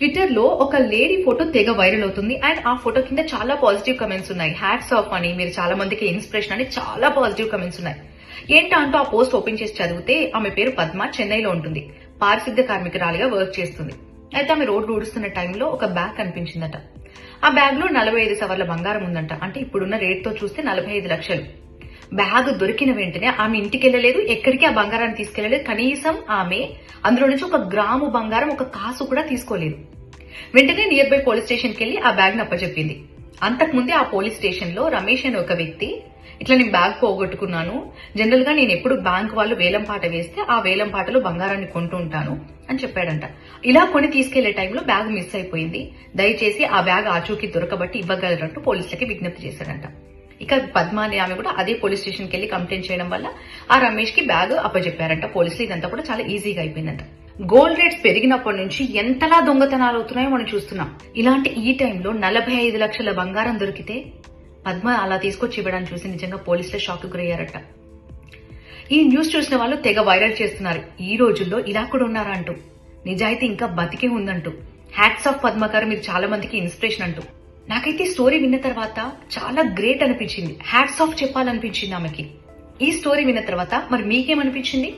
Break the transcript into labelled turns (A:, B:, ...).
A: Twitter లో ఒక lady photo తెగ వైరల్ అవుతుంది అండ్ ఆ ఫోటో కింద చాలా పాజిటివ్ కమెంట్స్ ఉన్నాయి. హ్యాట్స్ ఆఫ్ అని, మీరు చాలా మందికి ఇన్స్పిరేషన్ అని చాలా పాజిటివ్ కమెంట్స్ ఉన్నాయి. ఏంటంటూ ఆ పోస్ట్ ఓపెన్ చేసి చదివితే ఆమె పేరు పద్మ, చెన్నైలో ఉంటుంది. పారిశుద్ధ్య కార్మికురాలిగా వర్క్ చేస్తుంది. అయితే ఆమె రోడ్డు ఊడుస్తున్న టైంలో ఒక బ్యాగ్ కనిపించిందట. ఆ బ్యాగ్ లో 45 సవర్ల బంగారం ఉందంట. అంటే ఇప్పుడున్న రేట్ తో చూస్తే 45 లక్షలు. బ్యాగ్ దొరికిన వెంటనే ఆమె ఇంటికి వెళ్ళలేదు, ఎక్కడికి ఆ బంగారాన్ని తీసుకెళ్లలేదు. కనీసం ఆమె అందులో నుంచి 1 గ్రాము బంగారం, 1 కాసు కూడా తీసుకోలేదు. వెంటనే నియర్ బై పోలీస్ స్టేషన్ కి వెళ్లి ఆ బ్యాగ్ ని అప్పచెప్పింది. అంతకుముందే ఆ పోలీస్ స్టేషన్ లో రమేష్ అనే ఒక వ్యక్తి ఇట్లా నేను బ్యాగ్ పోగొట్టుకున్నాను, జనరల్ గా నేను ఎప్పుడు బ్యాంక్ వాళ్ళు వేలం పాట వేస్తే ఆ వేలం పాటలో బంగారాన్ని కొంటూ ఉంటాను అని చెప్పాడంట. ఇలా కొని తీసుకెళ్లే టైంలో బ్యాగ్ మిస్ అయిపోయింది, దయచేసి ఆ బ్యాగ్ ఆచూకీ దొరకబట్టి ఇవ్వగలరంటూ పోలీసులకి విజ్ఞప్తి చేశాడంట. ఇక పద్మ అనే ఆమె కూడా అదే పోలీస్ స్టేషన్ కి వెళ్లి కంప్లైంట్ చేయడం వల్ల ఆ రమేష్ కి బ్యాగ్ అప్పచెప్పారంట పోలీసులు. ఇదంతా కూడా చాలా ఈజీగా అయిపోయిందంట. గోల్డ్ రేట్స్ పెరిగినప్పటి నుంచి ఎంతలా దొంగతనాలు అవుతున్నాయో మనం చూస్తున్నాం. ఇలాంటి ఈ టైంలో 45 లక్షల బంగారం దొరికితే పద్మ అలా తీసుకొచ్చి ఇవ్వడానికి చూసి నిజంగా పోలీసులే షాక్ గురయ్యారట. ఈ న్యూస్ చూసిన వాళ్ళు తెగ వైరల్ చేస్తున్నారు. ఈ రోజుల్లో ఇలా కూడా ఉన్నారా అంటూ, నిజాయితీ ఇంకా బతికే ఉందంటూ, హ్యాట్స్ ఆఫ్ పద్మ గారు, మీరు చాలా మందికి ఇన్స్పిరేషన్ అంటూ. నాకైతే ఈ స్టోరీ విన్న తర్వాత చాలా గ్రేట్ అనిపించింది, హ్యాట్స్ ఆఫ్ చెప్పాలనిపించింది ఆమెకి. ఈ స్టోరీ విన్న తర్వాత మరి మీకేమనిపించింది?